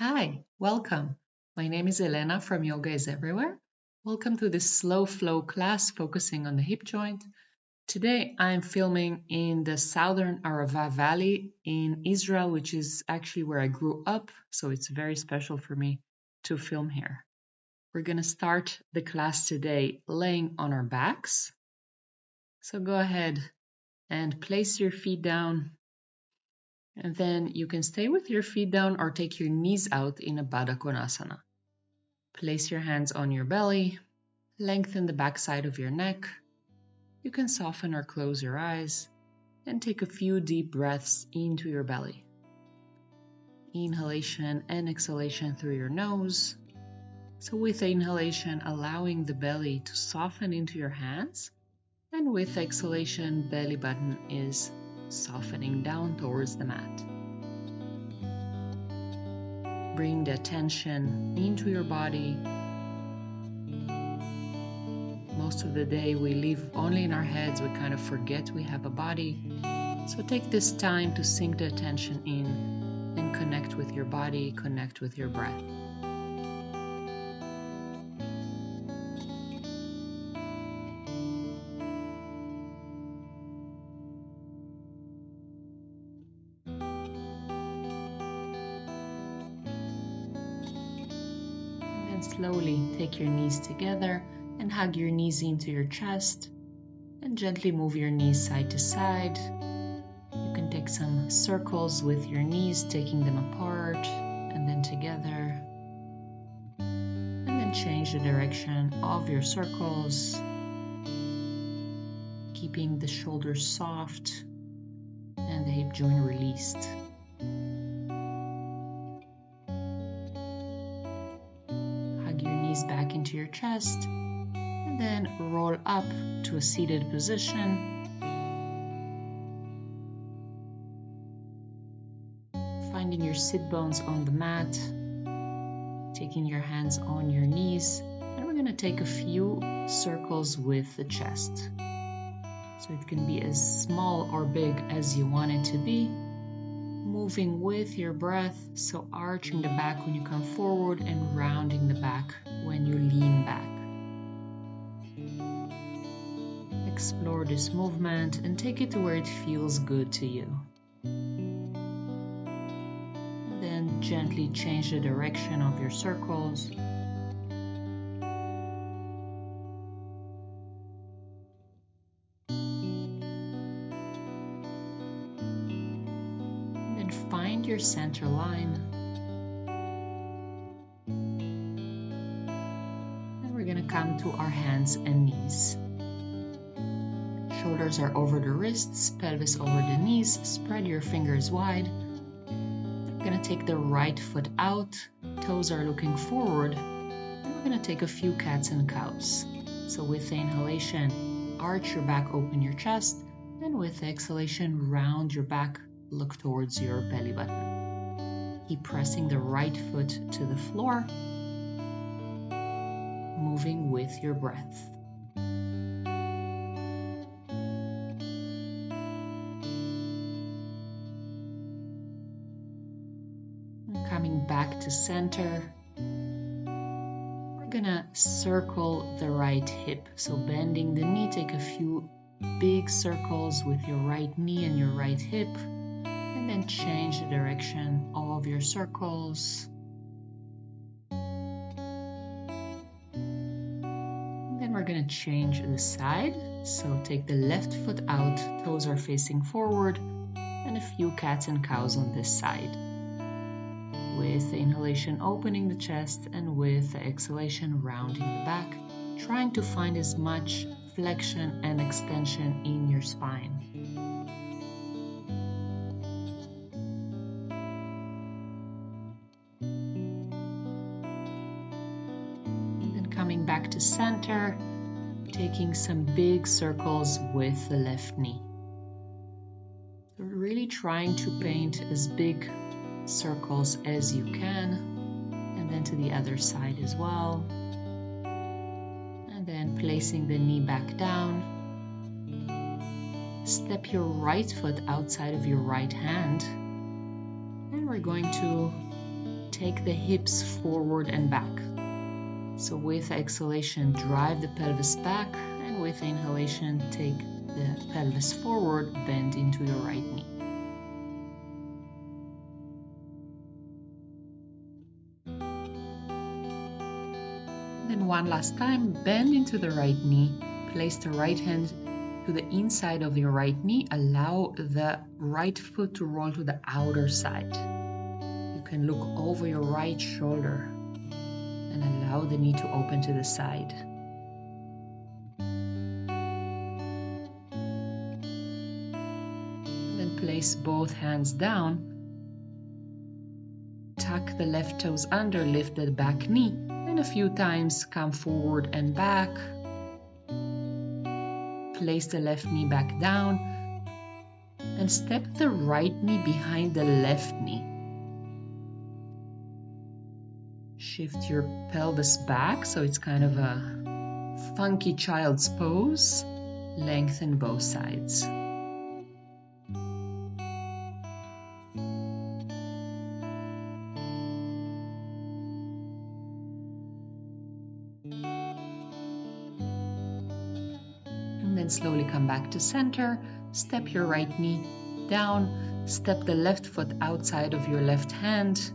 Hi, welcome. My name is Elena from Yoga is Everywhere. Welcome to this slow flow class focusing on the hip joint. Today I'm filming in the southern Arava Valley in Israel, which is actually where I grew up, so it's very special for me to film here. We're going to start the class today laying on our backs. So go ahead and place your feet down, and then you can stay with your feet down or take your knees out in a Baddha Konasana. Place your hands on your belly, lengthen the back side of your neck. You can soften or close your eyes and take a few deep breaths into your belly. Inhalation and exhalation through your nose. So with the inhalation, allowing the belly to soften into your hands, and with exhalation, belly button is softening down towards the mat. Bring the attention into your body. Most of the day we live only in our heads, we kind of forget we have a body. So take this time to sink the attention in and connect with your body, connect with your breath. And then slowly take your knees together and hug your knees into your chest and gently move your knees side to side. You can take some circles with your knees, taking them apart and then together. And then change the direction of your circles, keeping the shoulders soft and the hip joint released. Hug your knees back into your chest and then roll up to a seated position. Finding your sit bones on the mat, taking your hands on your knees, and we're going to take a few circles with the chest. So it can be as small or big as you want it to be. Moving with your breath, so arching the back when you come forward and rounding the back when you lean back. Explore this movement and take it to where it feels good to you. And then gently change the direction of your circles. Find your center line. And we're going to come to our hands and knees. Shoulders are over the wrists, pelvis over the knees. Spread your fingers wide. We're going to take the right foot out. Toes are looking forward. And we're going to take a few cats and cows. So with the inhalation, arch your back, open your chest. And with the exhalation, round your back. Look towards your belly button. Keep pressing the right foot to the floor, moving with your breath. Coming back to center, we're gonna circle the right hip. So bending the knee, take a few big circles with your right knee and your right hip. And then change the direction of your circles. And then we're going to change the side. So take the left foot out, toes are facing forward, and a few cats and cows on this side. With the inhalation, opening the chest, and with the exhalation, rounding the back, trying to find as much flexion and extension in your spine. Coming back to center, taking some big circles with the left knee. So really trying to paint as big circles as you can, and then to the other side as well. And then placing the knee back down. Step your right foot outside of your right hand. And we're going to take the hips forward and back. So with exhalation, drive the pelvis back, and with inhalation, take the pelvis forward, bend into your right knee. Then one last time, bend into the right knee, place the right hand to the inside of your right knee, allow the right foot to roll to the outer side. You can look over your right shoulder and allow the knee to open to the side. And then place both hands down, tuck the left toes under, lift the back knee, and a few times come forward and back. Place the left knee back down and step the right knee behind the left knee. Shift your pelvis back so it's kind of a funky child's pose. Lengthen both sides. And then slowly come back to center. Step your right knee down. Step the left foot outside of your left hand.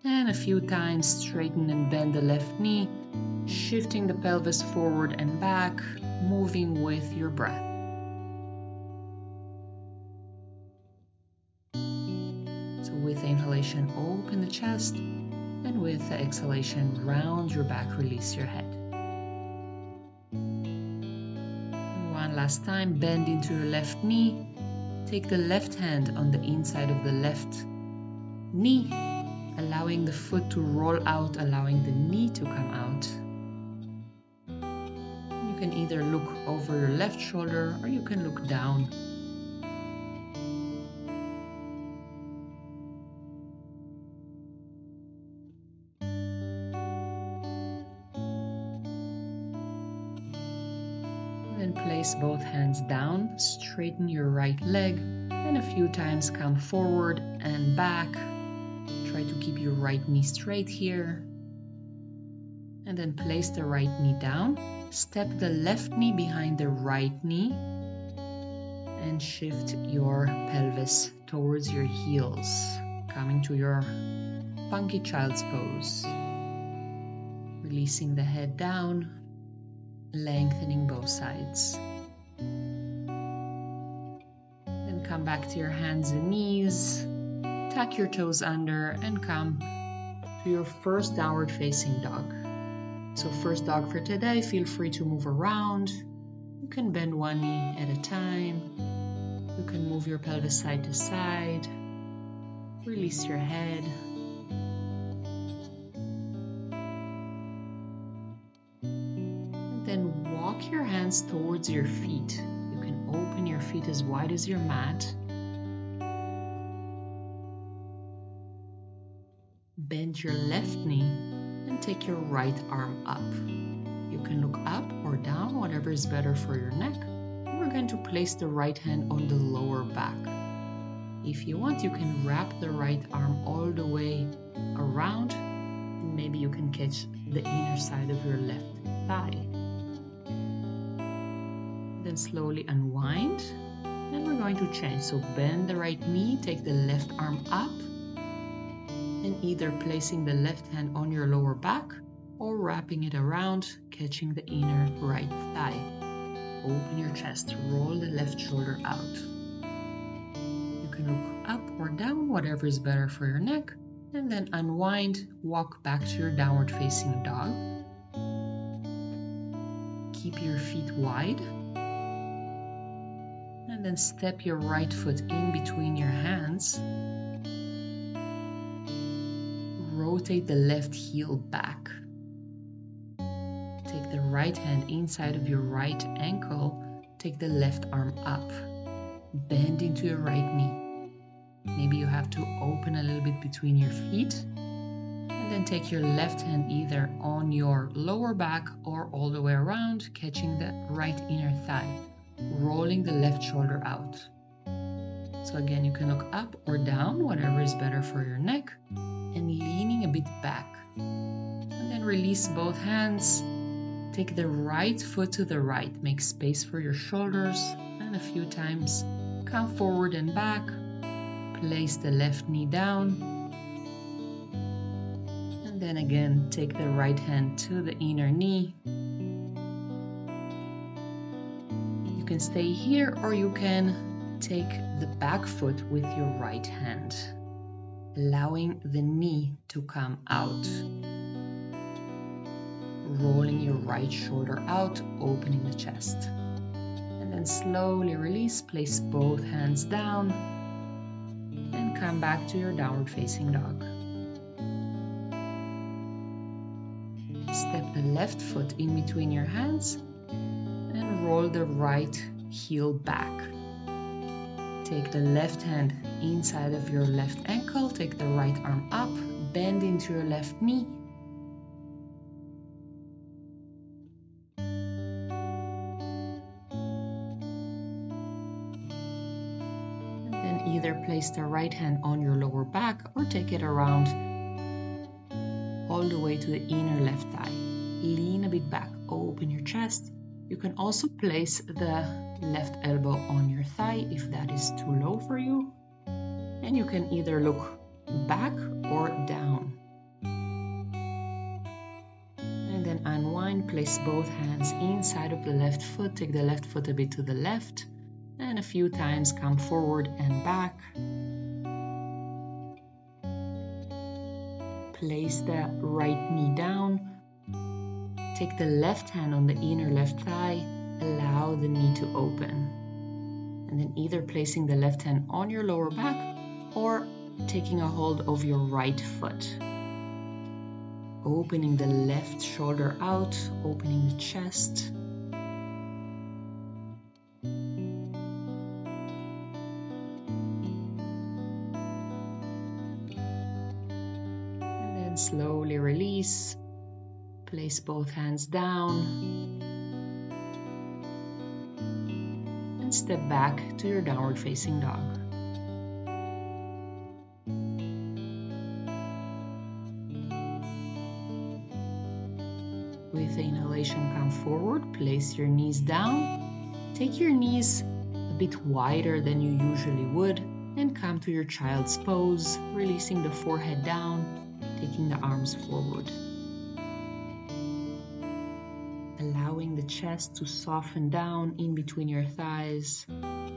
And a few times straighten and bend the left knee, shifting the pelvis forward and back, moving with your breath. So with inhalation, open the chest, and with the exhalation, round your back, release your head. And one last time, bend into your left knee, take the left hand on the inside of the left knee, allowing the foot to roll out, allowing the knee to come out. You can either look over your left shoulder or you can look down. And then place both hands down, straighten your right leg, and a few times come forward and back. Try to keep your right knee straight here. And then place the right knee down. Step the left knee behind the right knee. And shift your pelvis towards your heels, coming to your funky child's pose. Releasing the head down, lengthening both sides. Then come back to your hands and knees. Tuck your toes under and come to your first downward facing dog. So first dog for today, feel free to move around. You can bend one knee at a time. You can move your pelvis side to side. Release your head. And then walk your hands towards your feet. You can open your feet as wide as your mat. Bend your left knee and take your right arm up. You can look up or down, whatever is better for your neck. And we're going to place the right hand on the lower back. If you want, you can wrap the right arm all the way around, and maybe you can catch the inner side of your left thigh. Then slowly unwind, and we're going to change. So bend the right knee, take the left arm up, and either placing the left hand on your lower back or wrapping it around, catching the inner right thigh. Open your chest, roll the left shoulder out. You can look up or down, whatever is better for your neck, and then unwind, walk back to your downward facing dog. Keep your feet wide, and then step your right foot in between your hands. Rotate the left heel back. Take the right hand inside of your right ankle. Take the left arm up. Bend into your right knee. Maybe you have to open a little bit between your feet. And then take your left hand either on your lower back or all the way around, catching the right inner thigh. Rolling the left shoulder out. So again, you can look up or down, whatever is better for your neck. And leaning a bit back. And then release both hands. Take the right foot to the right. Make space for your shoulders. And a few times come forward and back. Place the left knee down. And then again, take the right hand to the inner knee. You can stay here or you can take the back foot with your right hand, allowing the knee to come out. Rolling your right shoulder out, opening the chest. And then slowly release, place both hands down, and come back to your downward facing dog. Step the left foot in between your hands and roll the right heel back. Take the left hand inside of your left ankle, take the right arm up, bend into your left knee. And then either place the right hand on your lower back or take it around all the way to the inner left thigh. Lean a bit back, open your chest. You can also place the left elbow on your thigh if that is too low for you. And you can either look back or down. And then unwind, place both hands inside of the left foot. Take the left foot a bit to the left. And a few times come forward and back. Place the right knee down. Take the left hand on the inner left thigh. Allow the knee to open. And then either placing the left hand on your lower back or taking a hold of your right foot. Opening the left shoulder out, opening the chest. And then slowly release. Place both hands down. And step back to your downward facing dog. With the inhalation, come forward, place your knees down. Take your knees a bit wider than you usually would and come to your child's pose, releasing the forehead down, taking the arms forward. Allowing the chest to soften down in between your thighs. Coming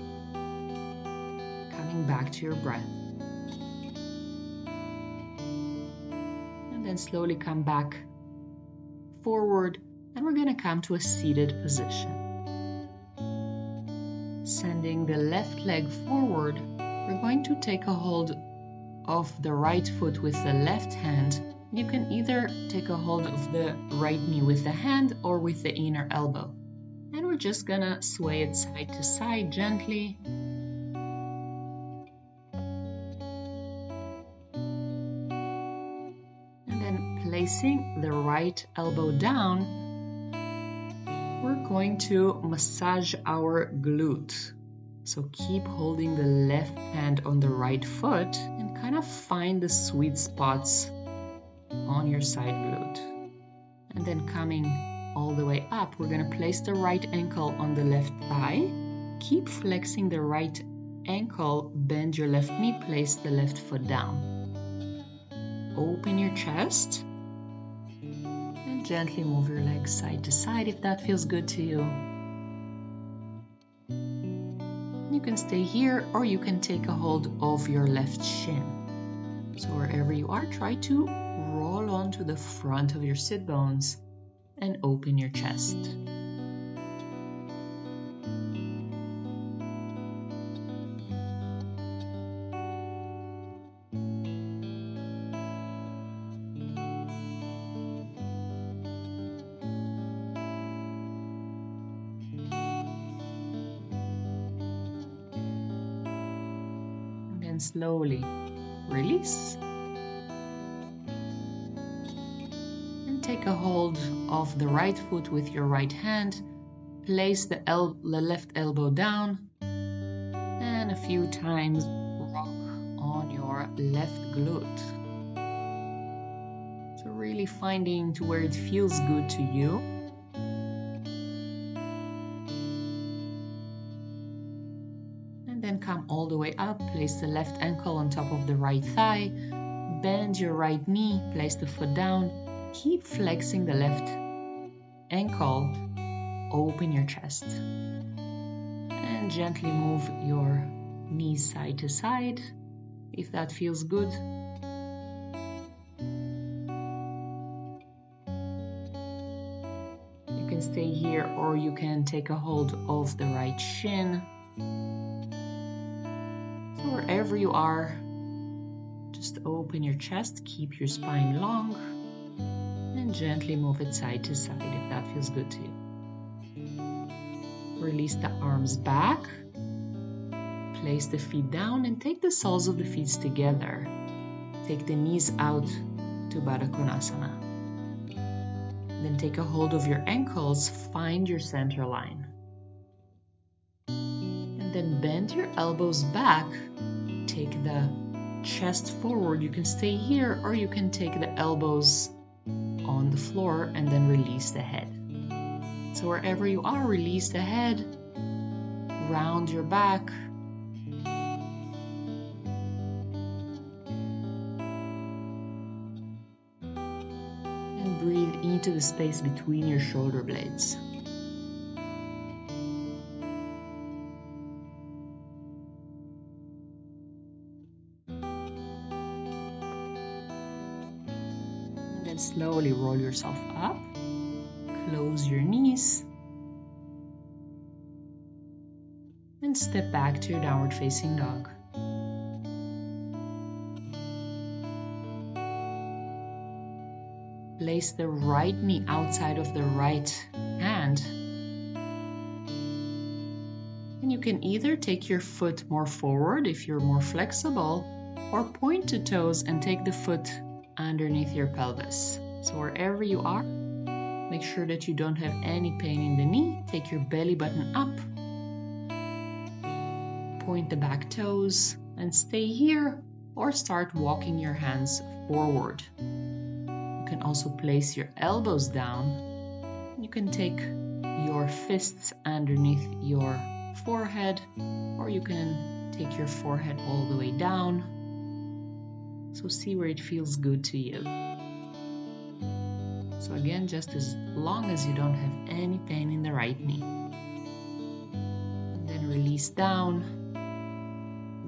back to your breath. And then slowly come back forward, and we're going to come to a seated position. Sending the left leg forward, we're going to take a hold of the right foot with the left hand. You can either take a hold of the right knee with the hand or with the inner elbow. And we're just going to sway it side to side gently. And then placing the right elbow down, we're going to massage our glute. So keep holding the left hand on the right foot and kind of find the sweet spots on your side glute. And then coming all the way up, we're going to place the right ankle on the left thigh. Keep flexing the right ankle, bend your left knee, place the left foot down. Open your chest and gently move your legs side to side if that feels good to you. You can stay here or you can take a hold of your left shin. So wherever you are, try to roll onto the front of your sit bones and open your chest. And then slowly release. Take a hold of the right foot with your right hand, place the left elbow down, and a few times rock on your left glute. So really finding to where it feels good to you. And then come all the way up, place the left ankle on top of the right thigh, bend your right knee, place the foot down, keep flexing the left ankle, open your chest. And gently move your knees side to side, if that feels good. You can stay here or you can take a hold of the right shin. So wherever you are, just open your chest, keep your spine long, and gently move it side to side if that feels good to you. Release the arms back, place the feet down and take the soles of the feet together. Take the knees out to Baddha Konasana. Then take a hold of your ankles, find your center line. And then bend your elbows back, take the chest forward. You can stay here or you can take the elbows on the floor and then release the head. So wherever you are, release the head, round your back. And breathe into the space between your shoulder blades. And then slowly roll yourself up, close your knees, and step back to your downward facing dog. Place the right knee outside of the right hand. And you can either take your foot more forward if you're more flexible, or point the toes and take the foot underneath your pelvis. So wherever you are, make sure that you don't have any pain in the knee. Take your belly button up. Point the back toes and stay here or start walking your hands forward. You can also place your elbows down. You can take your fists underneath your forehead, or you can take your forehead all the way down. So see where it feels good to you. So again, just as long as you don't have any pain in the right knee. And then release down,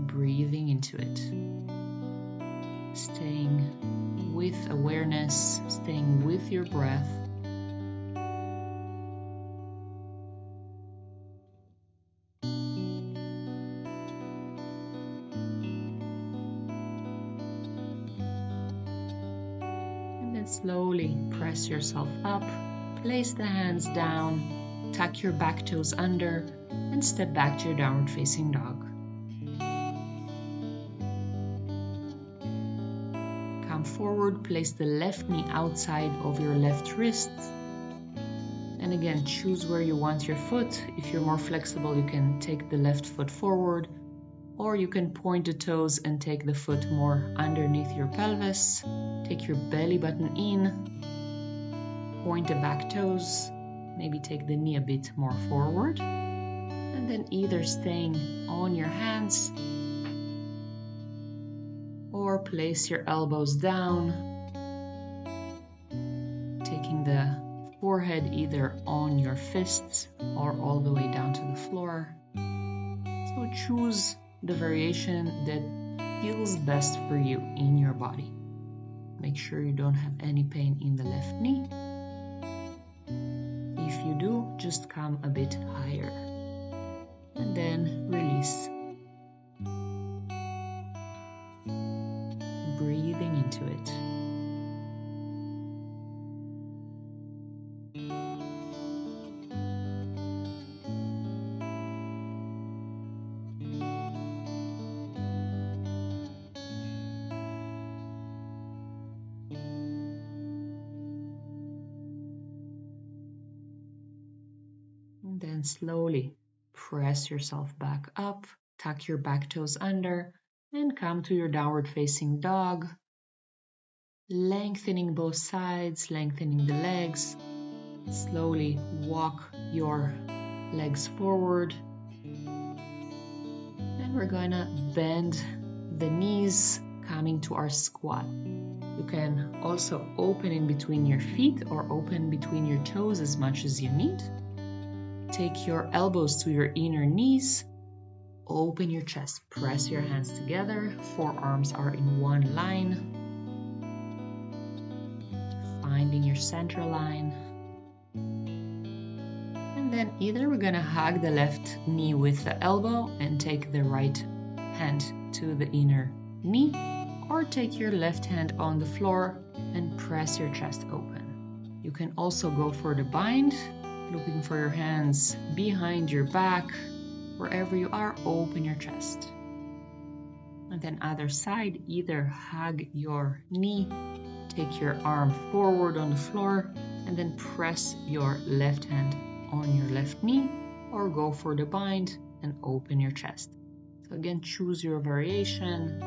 breathing into it. Staying with awareness, staying with your breath. And then slowly press yourself up, place the hands down, tuck your back toes under, and step back to your downward facing dog. Come forward, place the left knee outside of your left wrist. And again, choose where you want your foot. If you're more flexible, you can take the left foot forward, or you can point the toes and take the foot more underneath your pelvis. Take your belly button in, point the back toes, maybe take the knee a bit more forward, and then either staying on your hands or place your elbows down, taking the forehead either on your fists or all the way down to the floor. So choose the variation that feels best for you in your body. Make sure you don't have any pain in the left knee. If you do, just come a bit higher. And then release. Breathing into it. And then slowly press yourself back up, tuck your back toes under, and come to your downward facing dog. lengthening both sides, lengthening the legs. Slowly walk your legs forward. And we're gonna bend the knees, coming to our squat. You can also open in between your feet or open between your toes as much as you need. Take your elbows to your inner knees. Open your chest, press your hands together. Forearms are in one line. Finding your center line. And then either we're gonna hug the left knee with the elbow and take the right hand to the inner knee, or take your left hand on the floor and press your chest open. You can also go for the bind, looking for your hands behind your back. Wherever you are, open your chest. And then other side, either hug your knee, take your arm forward on the floor, and then press your left hand on your left knee, or go for the bind and open your chest. So again, choose your variation.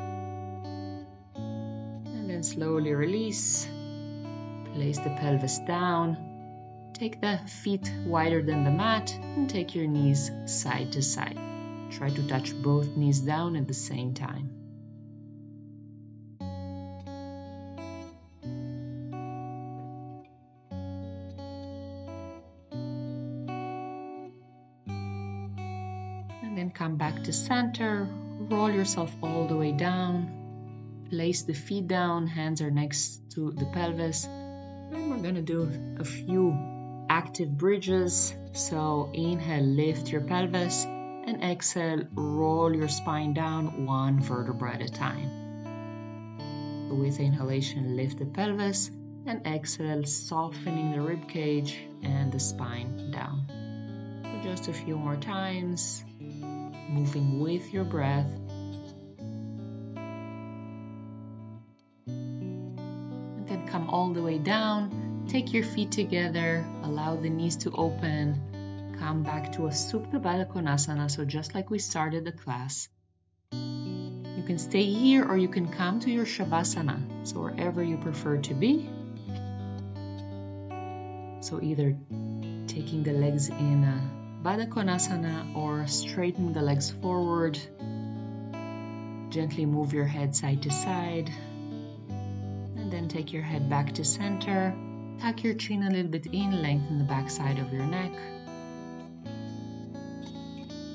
And then slowly release. Place the pelvis down. Take the feet wider than the mat and take your knees side to side. Try to touch both knees down at the same time. And then come back to center. Roll yourself all the way down. Place the feet down, hands are next to the pelvis. And we're gonna do a few active bridges. So inhale, lift your pelvis, and exhale, roll your spine down one vertebra at a time. So with inhalation, lift the pelvis, and exhale, softening the rib cage and the spine down. So just a few more times, moving with your breath. And then come all the way down. Take your feet together, allow the knees to open. Come back to a Supta Baddha Konasana, so just like we started the class. You can stay here or you can come to your Shavasana, so wherever you prefer to be. So either taking the legs in a Baddha Konasana or straighten the legs forward. Gently move your head side to side. And then take your head back to center. Tuck your chin a little bit in, lengthen the back side of your neck.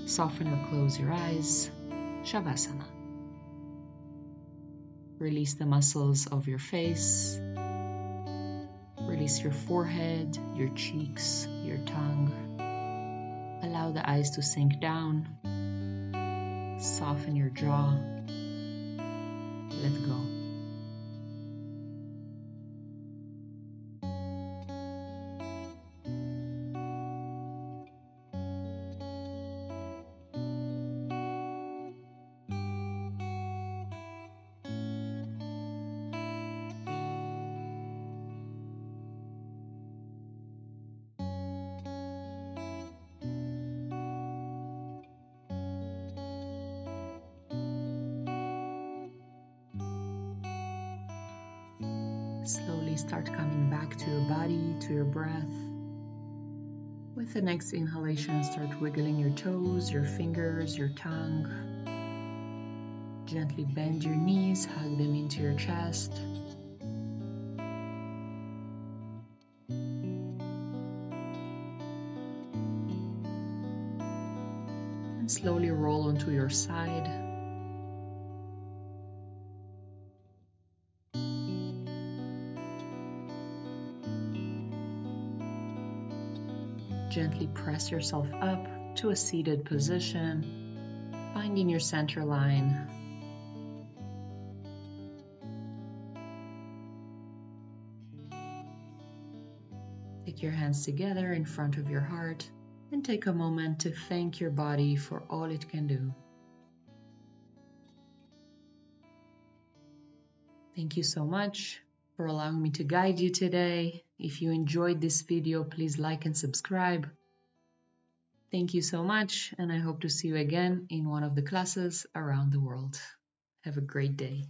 Soften or close your eyes. Shavasana. Release the muscles of your face. Release your forehead, your cheeks, your tongue. Allow the eyes to sink down. Soften your jaw. Let go. Slowly start coming back to your body, to your breath. With the next inhalation, start wiggling your toes, your fingers, your tongue. Gently bend your knees, hug them into your chest. And slowly roll onto your side. Gently press yourself up to a seated position, finding your center line. Take your hands together in front of your heart and take a moment to thank your body for all it can do. Thank you so much for allowing me to guide you today. If you enjoyed this video, please like and subscribe. Thank you so much, and I hope to see you again in one of the classes around the world. Have a great day.